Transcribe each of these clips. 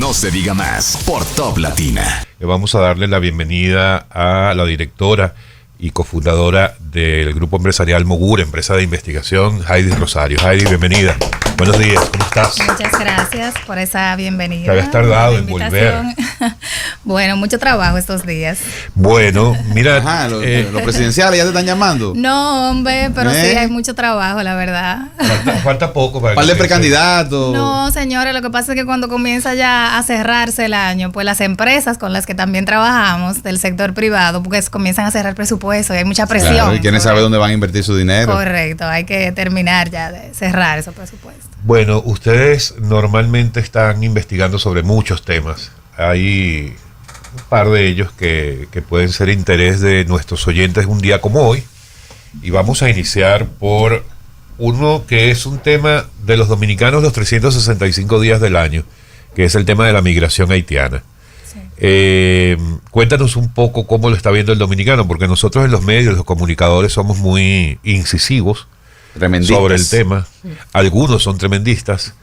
No se diga más por Top Latina. Vamos a darle la bienvenida a la directora y cofundadora del grupo empresarial Mogur, empresa de investigación, Heidi Rosario. Heidi, bienvenida. Buenos días, ¿cómo estás? Muchas gracias por esa bienvenida. Te habías tardado en volver. Bueno, mucho trabajo estos días. Bueno, mira. Ajá, los presidenciales ya te están llamando. No, hombre, pero sí hay mucho trabajo, la verdad. Falta poco para ¿Cuál de precandidatos? No, señores, lo que pasa es que cuando comienza ya a cerrarse el año, pues las empresas con las que también trabajamos del sector privado, pues comienzan a cerrar presupuesto y hay mucha presión. Claro, y quieren saber dónde van a invertir su dinero. Correcto, hay que terminar ya de cerrar esos presupuestos. Bueno, ustedes normalmente están investigando sobre muchos temas. Hay un par de ellos que pueden ser interés de nuestros oyentes un día como hoy. Y vamos a iniciar por uno que es un tema de los dominicanos los 365 días del año, que es el tema de la migración haitiana. Sí. Cuéntanos un poco cómo lo está viendo el dominicano, porque nosotros en los medios, los comunicadores, somos muy incisivos sobre el tema. Algunos son tremendistas,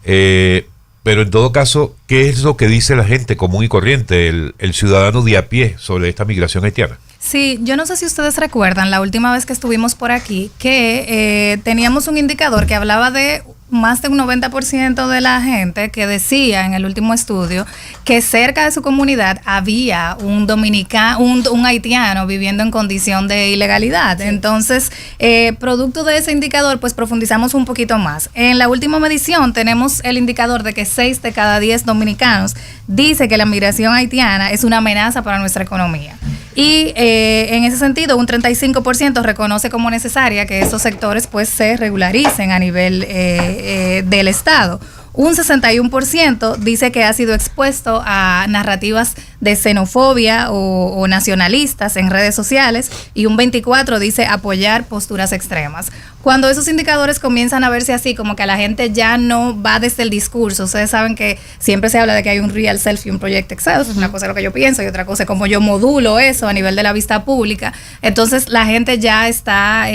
pero en todo caso, ¿qué es lo que dice la gente común y corriente, el ciudadano de a pie, sobre esta migración haitiana? Sí, yo no sé si ustedes recuerdan la última vez que estuvimos por aquí que teníamos un indicador que hablaba de más de un 90% de la gente que decía en el último estudio que cerca de su comunidad había un dominicano, un haitiano viviendo en condición de ilegalidad. Sí. Entonces, producto de ese indicador, pues profundizamos un poquito más. En la última medición tenemos el indicador de que 6 de cada 10 dominicanos dice que la migración haitiana es una amenaza para nuestra economía. Y en ese sentido, un 35% reconoce como necesaria que esos sectores pues se regularicen a nivel del Estado. Un 61% dice que ha sido expuesto a narrativas de xenofobia o nacionalistas en redes sociales y un 24% dice apoyar posturas extremas. Cuando esos indicadores comienzan a verse así, como que a la gente ya no va desde el discurso, ustedes saben que siempre se habla de que hay un real self y un project excel, eso es una cosa de lo que yo pienso y otra cosa es como yo modulo eso a nivel de la vista pública, entonces la gente ya está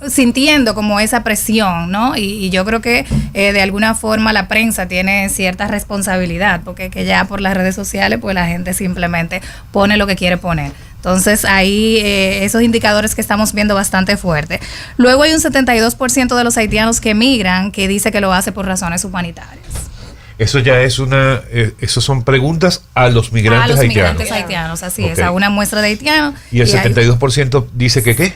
sintiendo como esa presión, ¿no? Y yo creo que de alguna forma la prensa tiene cierta responsabilidad, porque que ya por las redes sociales pues la gente simplemente pone lo que quiere poner. Entonces ahí esos indicadores que estamos viendo bastante fuerte. Luego hay un 72% de los haitianos que emigran que dice que lo hace por razones humanitarias. Eso ya es eso son preguntas a los migrantes haitianos. A los migrantes haitianos, así es, a una muestra de haitianos. ¿Y el 72% dice que qué?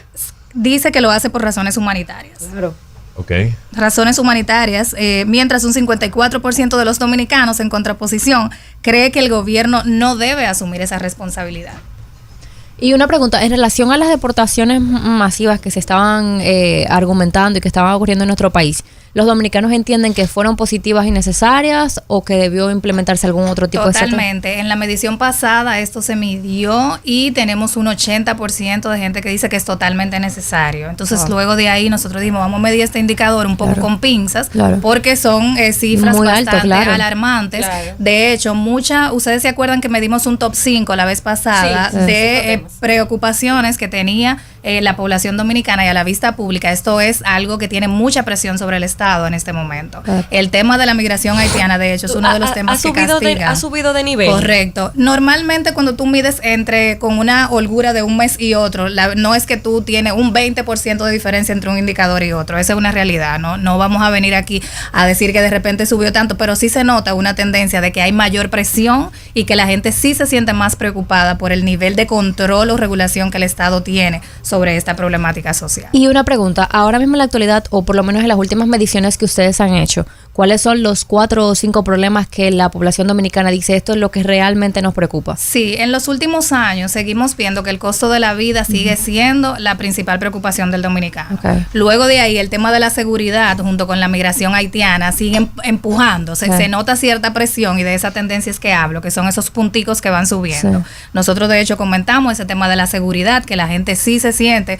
Dice que lo hace por razones humanitarias. Claro. Okay. Razones humanitarias, mientras un 54% de los dominicanos en contraposición cree que el gobierno no debe asumir esa responsabilidad. Y una pregunta, en relación a las deportaciones masivas que se estaban argumentando y que estaban ocurriendo en nuestro país, ¿los dominicanos entienden que fueron positivas y necesarias o que debió implementarse algún otro tipo Totalmente. En la medición pasada esto se midió y tenemos un 80% de gente que dice que es totalmente necesario. Entonces luego de ahí nosotros dijimos, vamos a medir este indicador un poco con pinzas, porque son cifras muy bastante alarmantes. Claro. De hecho, ustedes se acuerdan que medimos un top 5 la vez pasada de preocupaciones que tenía la población dominicana y a la vista pública. Esto es algo que tiene mucha presión sobre el Estado en este momento. El tema de la migración haitiana, de hecho, es uno de los temas que castiga. ¿Ha subido de nivel? Correcto. Normalmente cuando tú mides con una holgura de un mes y otro, no es que tú tienes un 20% de diferencia entre un indicador y otro. Esa es una realidad. No vamos a venir aquí a decir que de repente subió tanto, pero sí se nota una tendencia de que hay mayor presión y que la gente sí se siente más preocupada por el nivel de control o regulación que el Estado tiene sobre esta problemática social. Y una pregunta, ahora mismo en la actualidad, o por lo menos en las últimas mediciones que ustedes han hecho, ¿cuáles son los 4 o 5 problemas que la población dominicana dice esto es lo que realmente nos preocupa? Sí, en los últimos años seguimos viendo que el costo de la vida sigue siendo la principal preocupación del dominicano. Luego de ahí, el tema de la seguridad junto con la migración haitiana siguen empujando, se nota cierta presión y de esa tendencia es que hablo, que son esos punticos que van subiendo. Nosotros de hecho comentamos ese tema de la seguridad, que la gente sí se siente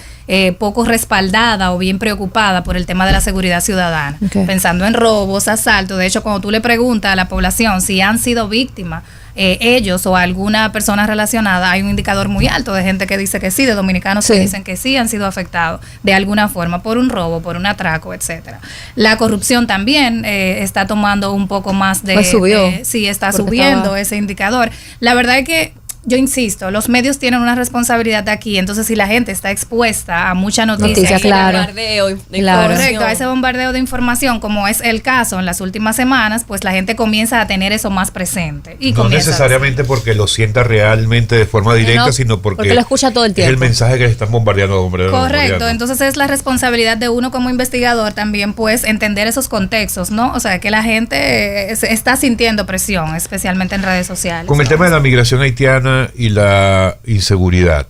poco respaldada o bien preocupada por el tema de la seguridad ciudadana, pensando en robos, asaltos. De hecho, cuando tú le preguntas a la población si han sido víctimas ellos o alguna persona relacionada, hay un indicador muy alto de gente que dice que sí, de dominicanos que dicen que sí han sido afectados de alguna forma por un robo, por un atraco, etcétera. La corrupción también está tomando un poco más de... Pues subió. Sí, está subiendo ese indicador. La verdad es que yo insisto, los medios tienen una responsabilidad aquí, entonces si la gente está expuesta a mucha noticia, claro. Bombardeo de Claro. correcto, a ese bombardeo de información, como es el caso en las últimas semanas, pues la gente comienza a tener eso más presente. Y No comienza necesariamente porque lo sienta realmente de forma directa, No, sino porque lo escucha todo el es tiempo. el mensaje que le están bombardeando. Correcto, entonces es la responsabilidad de uno como investigador también, pues, entender esos contextos, ¿no? O sea, que la gente está sintiendo presión, especialmente en redes sociales. Con el tema de la migración haitiana y la inseguridad,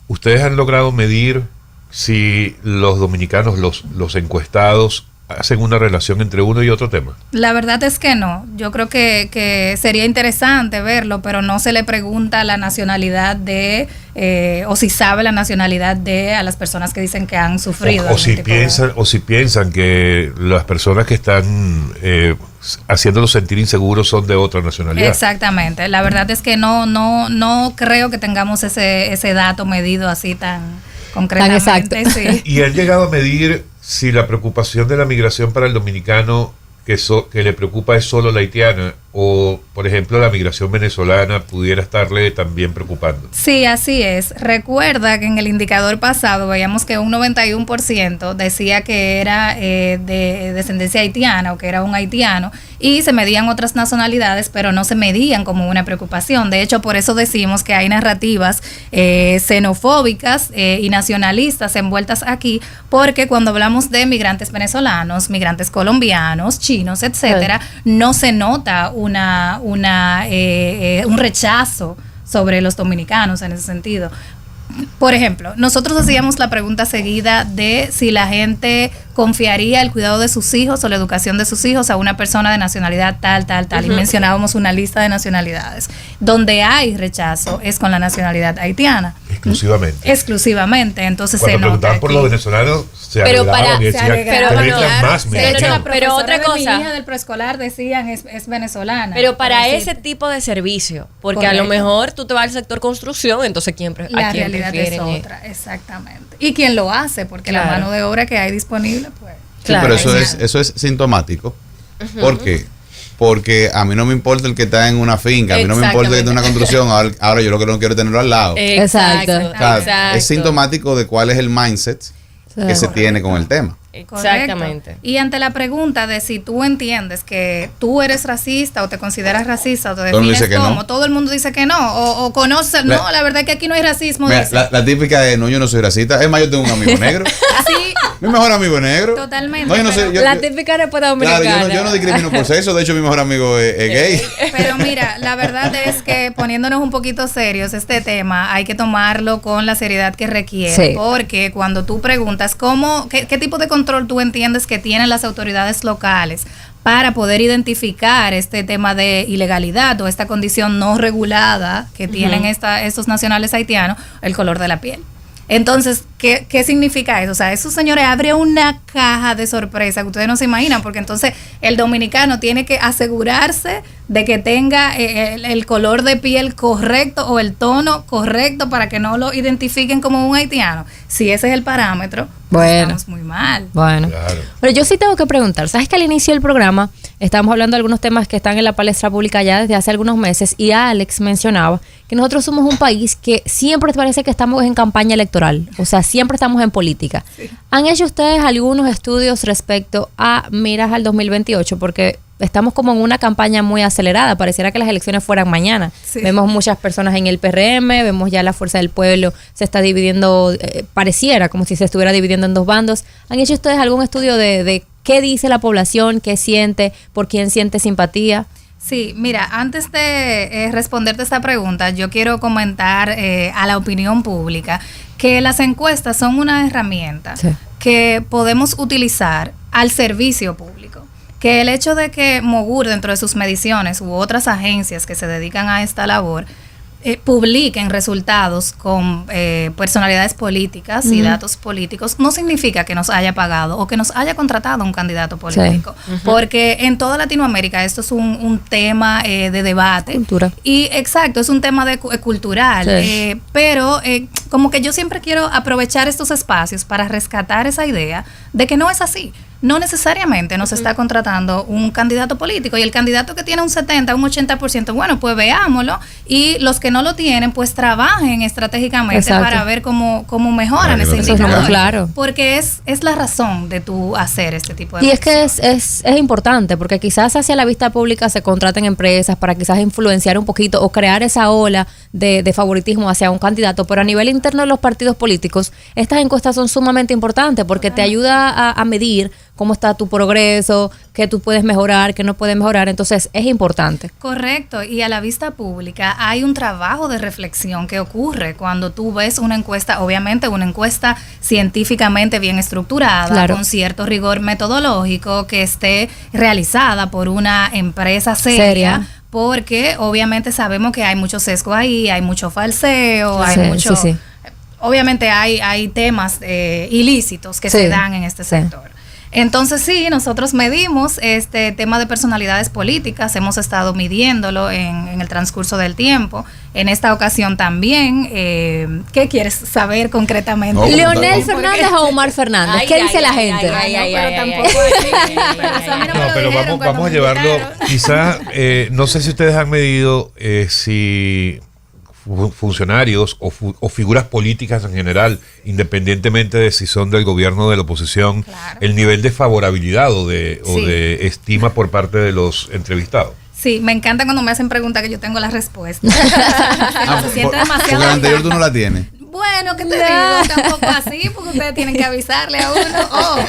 ¿ustedes han logrado medir si los dominicanos, los encuestados, hacen una relación entre uno y otro tema? La verdad es que no. Yo creo que sería interesante verlo, pero no se le pregunta la nacionalidad de, o si sabe la nacionalidad de a las personas que dicen que han sufrido. O si piensan que las personas que están haciéndolos sentir inseguros son de otra nacionalidad. Exactamente. La verdad es que no creo que tengamos ese dato medido así tan concretamente. Tan exacto. Sí. ¿Y han llegado a medir si la preocupación de la migración para el dominicano que le preocupa es solo la haitiana, o por ejemplo la migración venezolana pudiera estarle también preocupando? Sí, así es. Recuerda que en el indicador pasado veíamos que un 91% decía que era de descendencia haitiana o que era un haitiano, y se medían otras nacionalidades, pero no se medían como una preocupación. De hecho, por eso decimos que hay narrativas xenofóbicas y nacionalistas envueltas aquí, porque cuando hablamos de migrantes venezolanos, migrantes colombianos, chinos, etcétera, no se nota un rechazo sobre los dominicanos en ese sentido. Por ejemplo, nosotros hacíamos la pregunta seguida de si la gente confiaría el cuidado de sus hijos o la educación de sus hijos a una persona de nacionalidad tal, y mencionábamos una lista de nacionalidades. Donde hay rechazo es con la nacionalidad haitiana. Exclusivamente. Entonces cuando se nota preguntaban por los venezolanos, se Pero alegraban y decían, pero otra cosa, mi hija del preescolar decían es venezolana. pero para ese tipo de servicio, porque a lo mejor tú te vas al sector construcción, entonces la realidad es otra, exactamente. Y quién lo hace, porque la mano de obra que hay disponible, pues. Sí, pero eso es sintomático. ¿Por qué? Porque a mí no me importa el que está en una finca, a mí no me importa el que está en una construcción, ahora yo lo que no quiero es tenerlo al lado. Exacto. O sea, es sintomático de cuál es el mindset que se tiene con el tema. Exactamente. Correcto. Y ante la pregunta de si tú entiendes que tú eres racista o te consideras racista o te defines como, todo el mundo dice que no, o conoce, no, la verdad es que aquí no hay racismo. Mira, la típica es, no, yo no soy racista, es más, yo tengo un amigo negro. Sí. Mi mejor amigo es negro. Totalmente. No, yo no sé, La típica respuesta dominicana. Claro, yo no discrimino por sexo, de hecho mi mejor amigo es gay. Pero mira, la verdad es que poniéndonos un poquito serios, este tema hay que tomarlo con la seriedad que requiere, porque cuando tú preguntas qué tipo de control tú entiendes que tienen las autoridades locales para poder identificar este tema de ilegalidad o esta condición no regulada que tienen estos nacionales haitianos, el color de la piel. Entonces, ¿qué significa eso? O sea, esos señores abren una caja de sorpresa que ustedes no se imaginan, porque entonces el dominicano tiene que asegurarse de que tenga el color de piel correcto o el tono correcto para que no lo identifiquen como un haitiano. Si ese es el parámetro, estamos muy mal. Bueno, Claro. Pero yo sí tengo que preguntar, ¿sabes que al inicio del programa estábamos hablando de algunos temas que están en la palestra pública ya desde hace algunos meses, y Alex mencionaba que nosotros somos un país que siempre parece que estamos en campaña electoral, o sea, siempre estamos en política? Sí. ¿Han hecho ustedes algunos estudios respecto a miras al 2028? Porque estamos como en una campaña muy acelerada, pareciera que las elecciones fueran mañana. Sí. Vemos muchas personas en el PRM, vemos ya la Fuerza del Pueblo se está dividiendo, pareciera como si se estuviera dividiendo en dos bandos. ¿Han hecho ustedes algún estudio de qué dice la población, qué siente, por quién siente simpatía? Sí, mira, antes de responderte esta pregunta, yo quiero comentar a la opinión pública que las encuestas son una herramienta que podemos utilizar al servicio público. Que el hecho de que Mogur, dentro de sus mediciones u otras agencias que se dedican a esta labor, publiquen resultados con personalidades políticas y datos políticos, no significa que nos haya pagado o que nos haya contratado un candidato político. Porque en toda Latinoamérica esto es un tema de debate. Cultura. Y exacto, es un tema cultural. Sí. Pero como que yo siempre quiero aprovechar estos espacios para rescatar esa idea de que no es así. No necesariamente nos está contratando un candidato político, y el candidato que tiene un 70, un 80%, bueno, pues veámoslo, y los que no lo tienen, pues trabajen estratégicamente para ver cómo mejoran ese indicador. Claro. Porque es la razón de tú hacer este tipo de Y es que es importante, porque quizás hacia la vista pública se contraten empresas para quizás influenciar un poquito o crear esa ola de favoritismo hacia un candidato, pero a nivel interno de los partidos políticos, estas encuestas son sumamente importantes porque te ayuda a medir cómo está tu progreso, qué tú puedes mejorar, qué no puedes mejorar. Entonces, es importante. Correcto. Y a la vista pública hay un trabajo de reflexión que ocurre cuando tú ves una encuesta, obviamente una encuesta científicamente bien estructurada, con cierto rigor metodológico, que esté realizada por una empresa seria. Porque obviamente sabemos que hay mucho sesgo ahí, hay mucho falseo, hay mucho... Obviamente hay temas ilícitos que se dan en este sector. Entonces sí, nosotros medimos este tema de personalidades políticas, hemos estado midiéndolo en el transcurso del tiempo. En esta ocasión también, ¿qué quieres saber concretamente? ¿Leonel Fernández o Omar Fernández? ¿Qué dice la gente? No, pero vamos a llevarlo, quizás, no sé si ustedes han medido si funcionarios o figuras políticas en general, independientemente de si son del gobierno o de la oposición, el nivel de favorabilidad o de estima por parte de los entrevistados. Sí, me encanta cuando me hacen preguntas que yo tengo la respuesta. Se siente demasiado. Porque la anterior tú no la tienes. Bueno, ¿qué te digo? Tampoco así, porque ustedes tienen que avisarle a uno.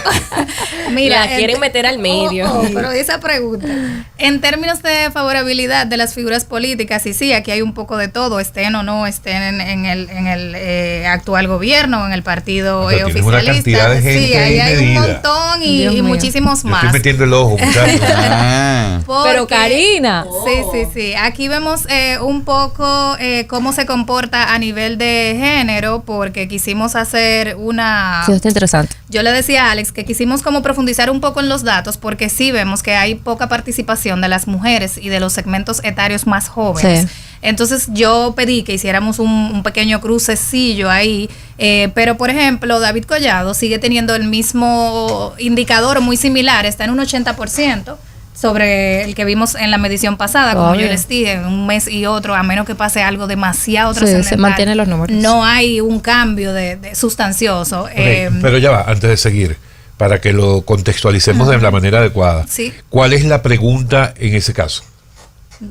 Mira, la quieren meter al medio. Pero esa pregunta. En términos de favorabilidad de las figuras políticas, y sí, aquí hay un poco de todo, estén o no estén en el actual gobierno, en el partido oficialista. Una cantidad de gente sí, ahí hay un montón y muchísimos más. Estoy metiendo el ojo, muchachos. Pero Karina. Sí. Aquí vemos un poco cómo se comporta a nivel de género, porque quisimos hacer una... Sí, está interesante. Yo le decía a Alex que quisimos como profundizar un poco en los datos, porque sí vemos que hay poca participación de las mujeres y de los segmentos etarios más jóvenes. Sí. Entonces yo pedí que hiciéramos un pequeño crucecillo ahí, pero por ejemplo David Collado sigue teniendo el mismo indicador muy similar, está en un 80%. Sobre el que vimos en la medición pasada, como yo les dije, un mes y otro, a menos que pase algo demasiado trascendental, se mantienen los números. No hay un cambio de sustancioso. Pero ya va, antes de seguir, para que lo contextualicemos de la manera adecuada. Sí. ¿Cuál es la pregunta en ese caso?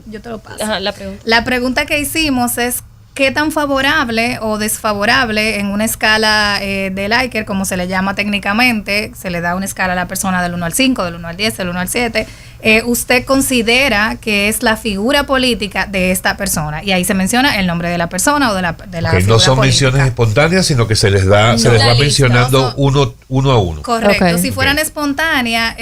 Yo te lo paso. Ajá, la pregunta que hicimos es: ¿qué tan favorable o desfavorable en una escala de Likert, como se le llama técnicamente? Se le da una escala a la persona del 1 al 5, del 1 al 10, del 1 al 7. ¿Usted considera que es la figura política de esta persona? Y ahí se menciona el nombre de la persona o de la figura no son política. menciones espontáneas, sino que se les va mencionando uno a uno. Correcto. Si fueran espontáneas,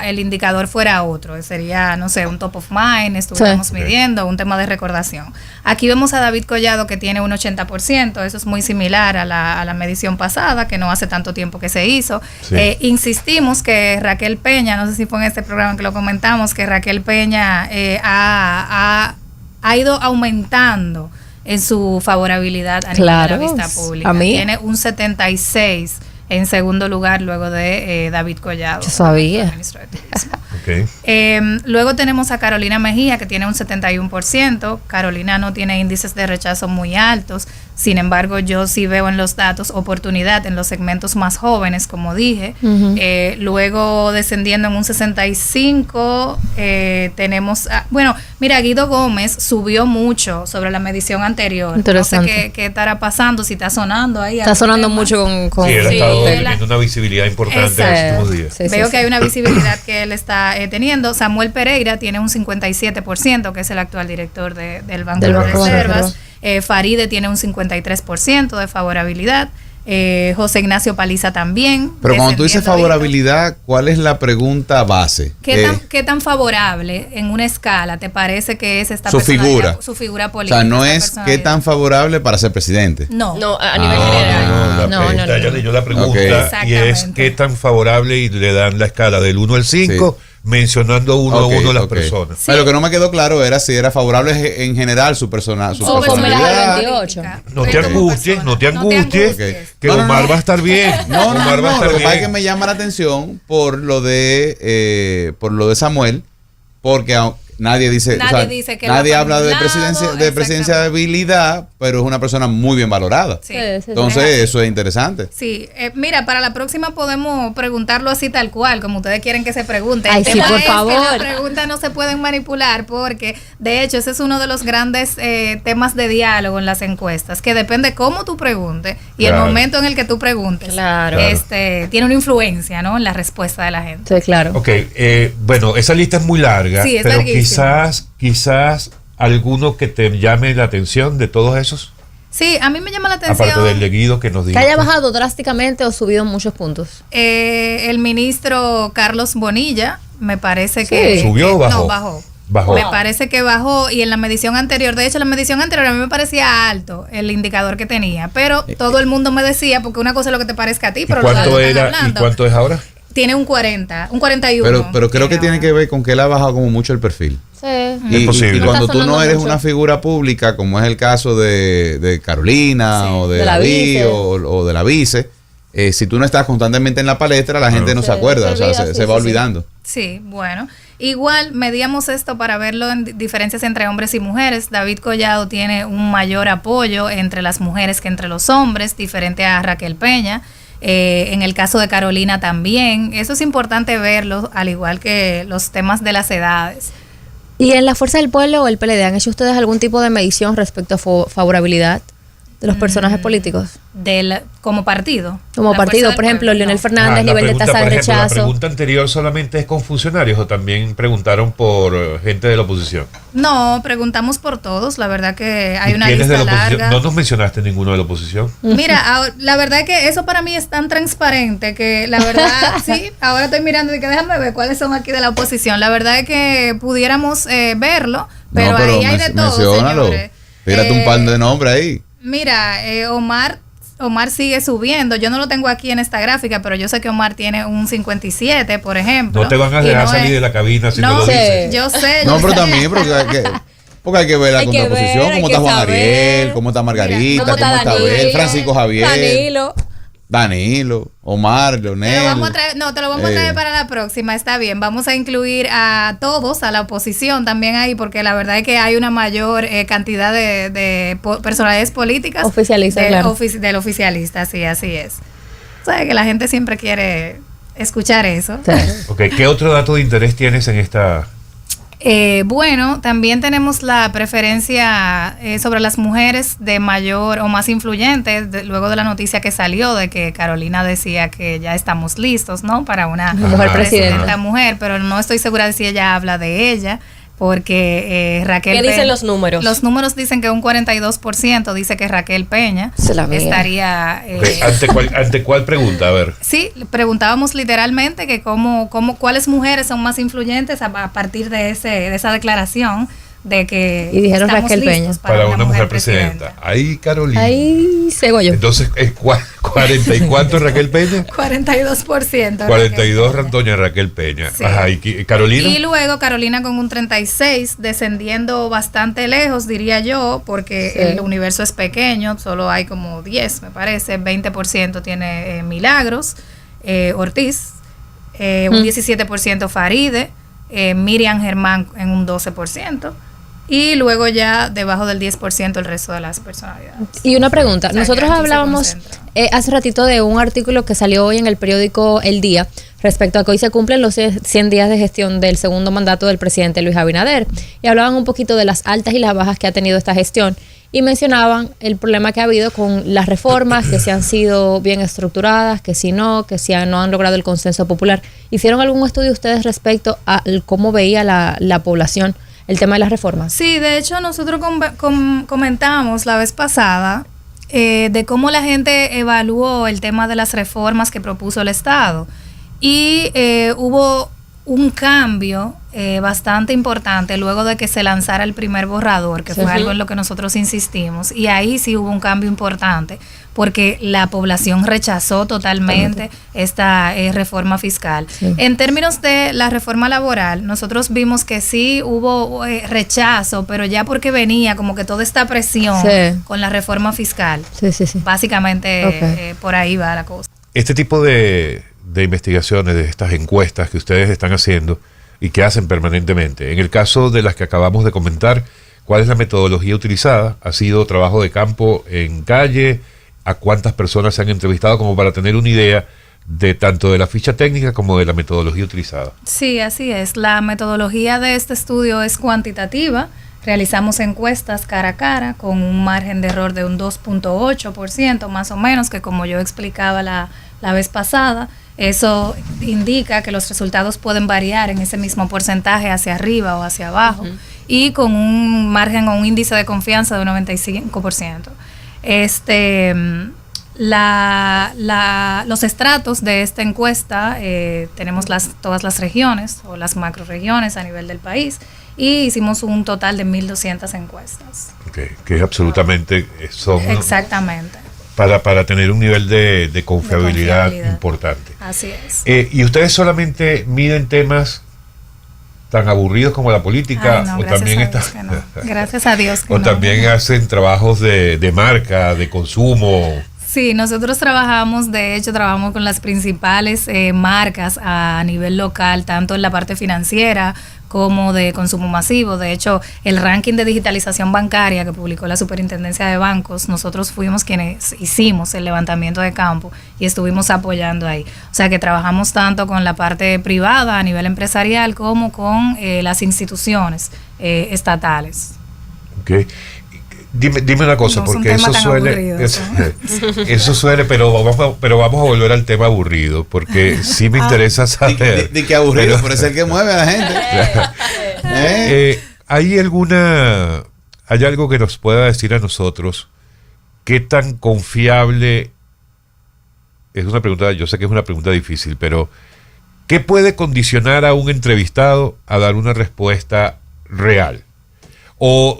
el indicador fuera otro. Sería, no sé, un top of mind, estuviéramos midiendo, un tema de recordación. Aquí vemos a David Collado, que tiene un 80%, eso es muy similar a la medición pasada, que no hace tanto tiempo que se hizo. Sí. Insistimos que Raquel Peña, no sé si fue en este programa que lo comentamos, que Raquel Peña ha ido aumentando en su favorabilidad a nivel de la vista pública. Tiene un 76 en segundo lugar luego de David Collado. Yo sabía. Okay. Luego tenemos a Carolina Mejía, que tiene un 71%. Carolina no tiene índices de rechazo muy altos. Sin embargo, yo sí veo en los datos oportunidad en los segmentos más jóvenes, como dije. Luego, descendiendo en un 65, tenemos... mira, Guido Gómez subió mucho sobre la medición anterior. Interesante. No sé qué estará pasando, si está sonando ahí. Está sonando mucho con sí, él ha estado teniendo una visibilidad importante en los últimos días. Veo que hay una visibilidad que él está teniendo. Samuel Pereira tiene un 57%, que es el actual director del Banco de Reservas. Faride tiene un 53% de favorabilidad. José Ignacio Paliza también. Pero cuando tú dices descendiendo favorabilidad, ¿cuál es la pregunta base? ¿Qué tan favorable en una escala te parece que es esta su personalidad, figura? su figura política. O sea, no es qué tan favorable para ser presidente. No. No, a nivel general. No, no, no. Ya leyó la pregunta Ok. y es Exactamente. qué tan favorable y le dan la escala del 1 al 5, mencionando uno Ok, a uno las ok. personas. Sí. Pero lo que no me quedó claro era si era favorable en general su persona, su Su personalidad. personalidad. 28. No te Como angusties, persona. no te angusties, angusties. que No, no, Omar no. va a estar bien. No, no, Omar va a no, estar lo que pasa es bien. que me llama la atención por lo de Samuel, porque nadie dice, Nadie dice que nadie va para habla de ningún lado, presidenciabilidad, pero es una persona muy bien valorada. Sí. Entonces, eso es interesante. Sí, mira, para la próxima podemos preguntarlo así tal cual, como ustedes quieren que se pregunte. Ay, El sí, tema por es favor. que las preguntas no se pueden manipular porque, de hecho, ese es uno de los grandes temas de diálogo en las encuestas, que depende cómo tú preguntes y Claro. el momento en el que tú preguntes. Claro. Tiene una influencia, ¿no? En la respuesta de la gente. Sí, claro. Ok, bueno, esa lista es muy larga, Sí, es pero larguísima. quizás alguno que te llame la atención de todos esos, Sí, a mí me llama la atención. aparte del de Guido que nos Que dijo. haya bajado drásticamente o subido muchos puntos. El ministro Carlos Bonilla, me parece Sí. que... ¿Subió o bajó? No, bajó. Bajó. Me parece que bajó y en la medición anterior, de hecho la medición anterior a mí me parecía alto el indicador que tenía, pero todo el mundo me decía, porque una cosa es lo que te parezca a ti, ¿Y pero los cuánto datos están era y hablando. cuánto es ahora? Tiene un 40, un 41. Pero creo que tiene ahora. que ver con que él ha bajado como mucho el perfil. Sí. Es posible. Y No cuando está tú no sonando eres mucho. una figura pública, como es el caso de Carolina Sí. o de De la David vice. o de la vice, si tú no estás constantemente en la palestra, la gente no se Sí, acuerda, se o sea, olvida, se sí, va sí, sí. olvidando. Sí, bueno. Igual medíamos esto para verlo en diferencias entre hombres y mujeres. David Collado tiene un mayor apoyo entre las mujeres que entre los hombres, diferente a Raquel Peña. En el caso de Carolina también. Eso es importante verlo, al igual que los temas de las edades. ¿Y en la Fuerza del Pueblo o el PLD han hecho ustedes algún tipo de medición respecto a favorabilidad de los personajes políticos? Como partido. Como La partido, Fuerza por del ejemplo, Pueblo, Leonel no. Fernández, La nivel de pregunta, tasa de por ejemplo, la rechazo. pregunta anterior solamente es con funcionarios o también preguntaron por gente de la oposición. No, preguntamos por todos. La verdad que hay ¿Y una quiénes de lista la oposición? larga. No nos mencionaste ninguno de la oposición. Mira, la verdad que eso para mí es tan transparente que la verdad, sí, ahora estoy mirando y que déjame ver cuáles son aquí de la oposición. La verdad es que pudiéramos verlo, pero, ahí hay de todo, menciónalo. señores. Tírate un par de nombres ahí. Mira, Omar sigue subiendo. Yo no lo tengo aquí en esta gráfica, pero yo sé que Omar tiene un 57, por ejemplo. No te van a y dejar no salir es- de la cabina si no, No, lo Sí. dices. yo sé. No, yo pero sé. también, porque hay que ver la Hay que contraposición, ver, hay cómo que está Juan saber. Ariel, cómo está Margarita, ¿Cómo está Abel, Danilo? Francisco Javier, Danilo, Omar, Te lo Leonel. vamos a traer, no, te lo vamos a traer para la próxima, está bien. Vamos a incluir a todos, a la oposición también ahí, porque la verdad es que hay una mayor cantidad de personalidades políticas. Oficialistas, claro. Del oficialista, sí, así es. O sea, que la gente siempre quiere escuchar eso. Sí. Ok, ¿qué otro dato de interés tienes en esta? Bueno, también tenemos la preferencia sobre las mujeres de mayor o más influyentes, luego de la noticia que salió de que Carolina decía que ya estamos listos, ¿no? Para una Mujer presidenta presidenta. mujer, pero no estoy segura de si ella habla de ella, porque Raquel ¿Qué dicen los números? Los números dicen que un 42% dice que Raquel Peña Se la mía. estaría... Ok, ¿ante cuál pregunta? A ver. Sí, preguntábamos literalmente que cuáles mujeres son más influyentes a partir de esa declaración de que Y dijeron estamos Raquel listos Peña. Para una mujer presidenta. Ahí, Carolina. Ahí cego yo. Entonces, ¿40 y cuánto Raquel Peña? 42%. 42 doña Raquel Peña. Sí. Ajá, ¿y Carolina? Y luego Carolina con un 36, descendiendo bastante lejos, diría yo, porque Sí. el universo es pequeño, solo hay como 10, me parece, 20% tiene Milagros, Ortiz, un 17% Faride, Miriam Germán en un 12%, y luego ya debajo del 10% el resto de las personalidades. Y una pregunta, O sea, nosotros que aquí se hablábamos concentra. hace ratito de un artículo que salió hoy en el periódico El Día respecto a que hoy se cumplen los 100 días de gestión del segundo mandato del presidente Luis Abinader y hablaban un poquito de las altas y las bajas que ha tenido esta gestión y mencionaban el problema que ha habido con las reformas, que si han sido bien estructuradas, que si no han logrado el consenso popular. ¿Hicieron algún estudio ustedes respecto a cómo veía la población el tema de las reformas? Sí, de hecho nosotros comentamos la vez pasada de cómo la gente evaluó el tema de las reformas que propuso el Estado. Y hubo un cambio bastante importante luego de que se lanzara el primer borrador, que fue algo en lo que nosotros insistimos, y ahí sí hubo un cambio importante porque la población rechazó totalmente esta reforma fiscal. En términos de la reforma laboral, nosotros vimos que sí hubo rechazo, pero ya porque venía como que toda esta presión con la reforma fiscal. Básicamente por ahí va la cosa. Este tipo de investigaciones, de estas encuestas que ustedes están haciendo y que hacen permanentemente. En el caso de las que acabamos de comentar, ¿cuál es la metodología utilizada? ¿Ha sido trabajo de campo en calle? ¿A cuántas personas se han entrevistado? Como para tener una idea de tanto de la ficha técnica como de la metodología utilizada. Sí, así es. La metodología de este estudio es cuantitativa. Realizamos encuestas cara a cara con un margen de error de un 2.8% más o menos, que como yo explicaba la vez pasada, eso indica que los resultados pueden variar en ese mismo porcentaje hacia arriba o hacia abajo, y con un margen o un índice de confianza de un 95%. Los estratos de esta encuesta, tenemos todas las regiones o las macroregiones a nivel del país, y hicimos un total de 1.200 encuestas. Que es absolutamente... Exactamente. Para tener un nivel de confiabilidad importante. Así es. ¿Y ustedes solamente miden temas tan aburridos como la política? Ay, no, o también gracias a Dios que o también hacen trabajos de marca, de consumo. Sí, nosotros trabajamos con las principales marcas a nivel local, tanto en la parte financiera como de consumo masivo. De hecho, el ranking de digitalización bancaria que publicó la Superintendencia de Bancos, nosotros fuimos quienes hicimos el levantamiento de campo y estuvimos apoyando ahí. O sea que trabajamos tanto con la parte privada a nivel empresarial como con las instituciones estatales. Okay. Dime una cosa, porque eso suele, pero vamos a volver al tema aburrido, porque sí me interesa saber. Di que aburrido, pero es el que mueve a la gente. ¿Hay algo que nos pueda decir a nosotros qué tan confiable? Es una pregunta, yo sé que es una pregunta difícil, pero ¿qué puede condicionar a un entrevistado a dar una respuesta real? O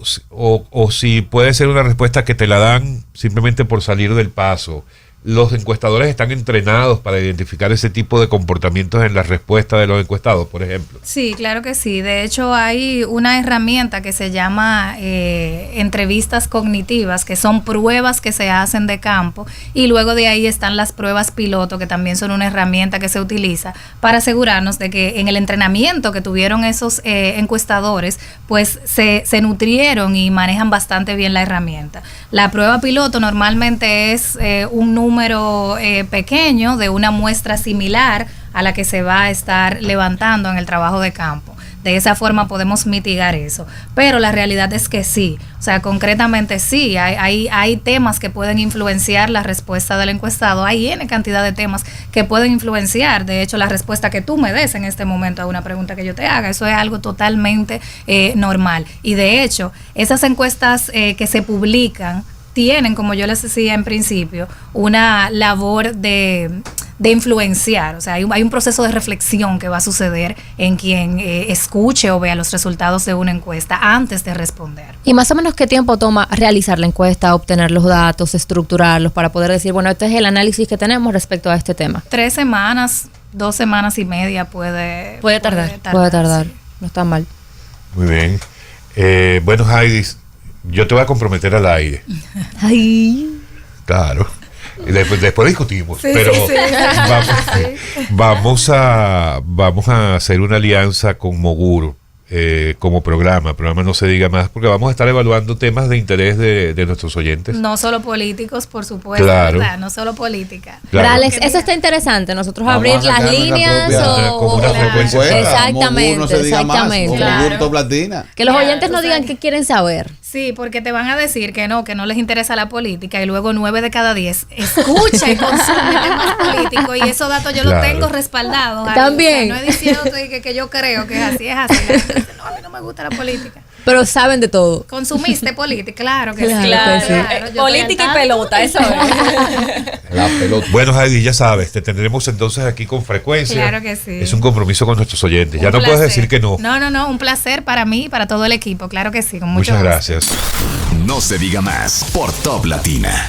si puede ser una respuesta que te la dan simplemente por salir del paso. ¿Los encuestadores están entrenados para identificar ese tipo de comportamientos en las respuestas de los encuestados, por ejemplo? Sí, claro que sí. De hecho, hay una herramienta que se llama entrevistas cognitivas, que son pruebas que se hacen de campo, y luego de ahí están las pruebas piloto, que también son una herramienta que se utiliza para asegurarnos de que en el entrenamiento que tuvieron esos encuestadores, pues se nutrieron y manejan bastante bien la herramienta. La prueba piloto normalmente es un número pequeño de una muestra similar a la que se va a estar levantando en el trabajo de campo. De esa forma podemos mitigar eso. Pero la realidad es que sí, o sea, concretamente sí, hay temas que pueden influenciar la respuesta del encuestado. Hay N cantidad de temas que pueden influenciar, de hecho, la respuesta que tú me des en este momento a una pregunta que yo te haga. Eso es algo totalmente normal. Y de hecho, esas encuestas que se publican tienen, como yo les decía en principio, una labor de influenciar. O sea, hay un proceso de reflexión que va a suceder en quien escuche o vea los resultados de una encuesta antes de responder. ¿Y más o menos qué tiempo toma realizar la encuesta, obtener los datos, estructurarlos para poder decir, bueno, este es el análisis que tenemos respecto a este tema? 3 semanas, 2 semanas y media puede tardar. Puede tardar, sí. No está mal. Muy bien. Bueno, Heidi, yo te voy a comprometer al aire. Ay. Claro. Después discutimos, sí, pero sí. Vamos a hacer una alianza con Moguro como programa no se diga más, porque vamos a estar evaluando temas de interés de nuestros oyentes. No solo políticos, por supuesto, claro. ¿verdad? No solo política. Claro. Alex, eso está interesante. Nosotros abrir las líneas como una frecuencia. Exactamente. Claro. Platina. Que los oyentes no digan qué quieren saber. Sí, porque te van a decir que no les interesa la política, y luego 9 de cada 10 escucha y consume temas políticos, y esos datos yo los tengo respaldados. También. O sea, no es diciendo que yo creo que es así. No, a mí no me gusta la política. Pero saben de todo. Consumiste política, claro que sí. Claro que sí. Claro, yo estoy Política y al tanto. pelota, eso es. La pelota. Bueno, Heidi, ya sabes, te tendremos entonces aquí con frecuencia. Claro que sí. Es un compromiso con nuestros oyentes. Ya Un no puedes placer. decir que no. No, un placer para mí y para todo el equipo. Claro que sí, con mucho Muchas gusto. gracias. No se diga más por Top Latina.